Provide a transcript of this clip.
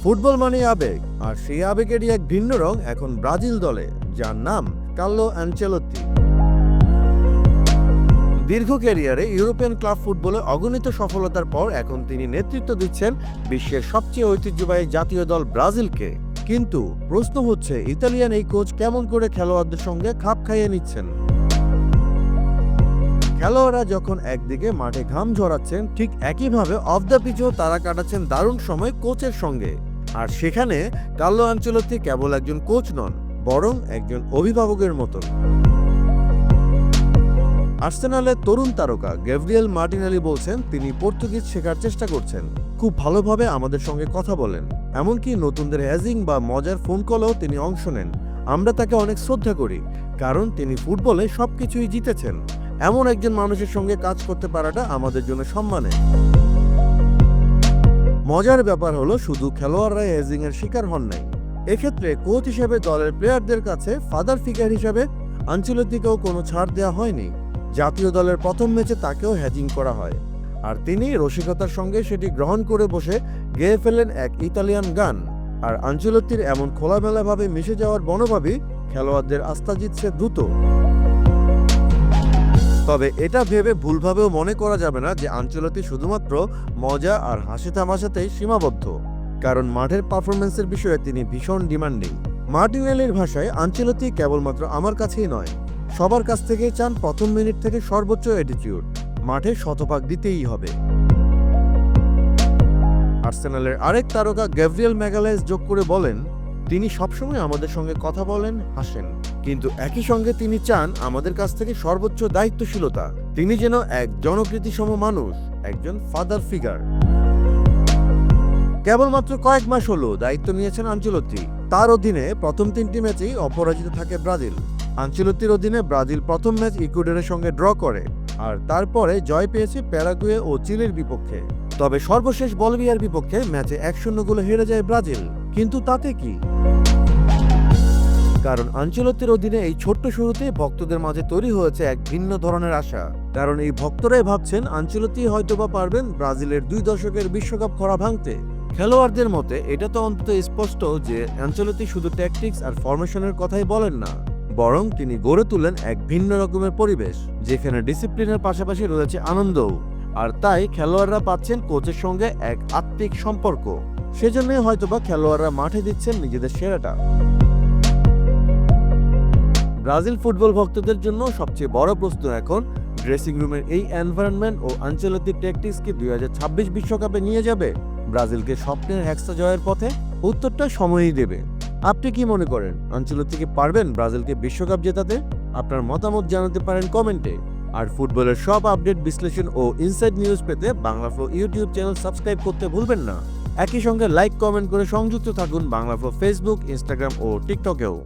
Football মানে আবেগ, আর সেই আবেগেরই এক ভিন্ন রং এখন ব্রাজিল দলে, যার নাম কার্লো আনচেলত্তি। দীর্ঘ ক্যারিয়ারে ইউরোপিয়ান ক্লাব ফুটবলে অগণিত সফলতার পর এখন তিনি নেতৃত্ব দিচ্ছেন বিশ্বের সবচেয়ে ঐতিহ্যবাহী জাতীয় দল ব্রাজিলকে। কিন্তু প্রশ্ন হচ্ছে, ইতালিয়ান এই কোচ কেমন করে খেলোয়াড়দের সঙ্গে খাপ খাইয়ে নিচ্ছেন? খেলোয়াড়রা যখন একদিকে মাঠে ঘাম ঝরাচ্ছেন, ঠিক একইভাবে অফ দ্য পিচেও তারা কাটাচ্ছেন দারুণ সময় কোচের সঙ্গে। আর সেখানে কার্লো আনচেলত্তি কেবল একজন কোচ নন, বরং একজন অভিভাবকের মতন। আর্সেনালের তরুণ তারকা গ্যাব্রিয়েল মার্টিনেলি বলছেন তিনি পর্তুগিজ শেখার চেষ্টা করছেন, খুব ভালোভাবে আমাদের সঙ্গে কথা বলেন, এমনকি নতুনদের হ্যাজিং বা মজার ফোন কলেও তিনি অংশ নেন। আমরা তাকে অনেক শ্রদ্ধা করি, কারণ তিনি ফুটবলে সবকিছুই জিতেছেন। এমন একজন মানুষের সঙ্গে কাজ করতে পারাটা আমাদের জন্য সম্মানের। মজার ব্যাপার হলো, শুধু খেলোয়াড়রাই হ্যাজিং এর শিকার হন নাই। এক্ষেত্রে কোচ হিসেবে দলের প্লেয়ারদের কাছে ফাদার ফিগার হিসেবে আনচেলত্তিকেও কোনো ছাড় দেওয়া হয়নি। জাতীয় দলের প্রথম ম্যাচে তাকেও হ্যাজিং করা হয়, আর তিনি রসিকতার সঙ্গে সেটি গ্রহণ করে বসে গেয়ে ফেলেন এক ইতালিয়ান গান। আর আনচেলত্তির এমন খোলামেলাভাবে মিশে যাওয়ার মনোভাবই খেলোয়াড়দের আস্থা জিতছে দ্রুত। তবে এটা ভেবে ভুলভাবেও মনে করা যাবে না যে আনচেলত্তি শুধুমাত্র মজা আর হাসি তামাশাতেই সীমাবদ্ধ, কারণ মাঠের পারফরমেন্সের বিষয়ে তিনি ভীষণ ডিমান্ডিং। মার্টিনেলির ভাষায়, আনচেলত্তি কেবলমাত্র আমার কাছেই নয়, সবার কাছ থেকেই চান প্রথম মিনিট থেকে সর্বোচ্চ অ্যাটিটিউড, মাঠে শতভাগ দিতেই হবে। আর্সেনালের আরেক তারকা গ্যাব্রিয়েল ম্যাগালাইস যোগ করে বলেন, তিনি সবসময় আমাদের সঙ্গে কথা বলেন, হাসেন, কিন্তু একই সঙ্গে তিনি চান আমাদের কাছ থেকে সর্বোচ্চ দায়িত্বশীলতা। তিনি যেন এক জনকৃতিসম মানুষ, একজন ফাদার ফিগার। কেবলমাত্র কয়েক মাস হলো দায়িত্ব নিয়েছেন আনচেলত্তি। তার অধীনে প্রথম 3টি ম্যাচেই অপরাজিত থাকে ব্রাজিল। আনচেলত্তির অধীনে ব্রাজিল প্রথম ম্যাচ ইকুয়েডরের সঙ্গে ড্র করে, আর তারপরে জয় পেয়েছে প্যারাগুয়ে ও চিলির বিপক্ষে। তবে সর্বশেষ বলিভিয়ার বিপক্ষে ম্যাচে 1-0 গোলে হেরে যায় ব্রাজিল। কিন্তু তাতে কি, কারণ আনচেলত্তির অধীনে এই ছোট্ট শুরুতে ভক্তদের মাঝে তৈরি হয়েছে এক ভিন্ন ধরনের আশা। কারণ এই ভক্তরাই ভাবছেন আনচেলত্তি হয়তোবা পারবেন ব্রাজিলের 2 দশকের বিশ্বকাপ খরা ভাঙতে। খেলোয়াড়দের মতে এটা তো অন্তত স্পষ্ট যে আনচেলত্তি শুধু ট্যাকটিক্স আর ফরমেশনের কথাই বলেন না, বরং তিনি গড়ে তুলেন এক ভিন্ন রকমের পরিবেশ, যেখানে ডিসিপ্লিনের পাশাপাশি রয়েছে আনন্দও। আর তাই খেলোয়াড়রা পাচ্ছেন কোচের সঙ্গে এক আত্মিক সম্পর্ক। সেজন্যই হয়তোবা খেলোয়াড়রা মাঠে দিচ্ছেন নিজেদের সেরাটা। ব্রাজিল ফুটবল ভক্তদের জন্য সবচেয়ে বড় প্রশ্ন এখন, ড্রেসিং রুমের এই এনভায়রনমেন্ট ও আনচেলত্তির ট্যাকটিক্স কি 2026 বিশ্বকাপে নিয়ে যাবে ব্রাজিলকে স্বপ্নের হেক্সা জয়ের পথে? উত্তরটা সময়ই দেবে। আপনি কি মনে করেন, আনচেলত্তি কি পারবেন ব্রাজিলকে বিশ্বকাপ জেতাতে? আপনার মতামত জানাতে পারেন কমেন্টে। আর ফুটবলের সব আপডেট, বিশ্লেষণ ও ইনসাইড নিউজ পেতে Bangla flow YouTube channel subscribe করতে ভুলবেন না। একই সঙ্গে লাইক, কমেন্ট করে সংযুক্ত থাকুন বাংলা ফ্লো ফেসবুক, ইনস্টাগ্রাম ও টিকটকেও।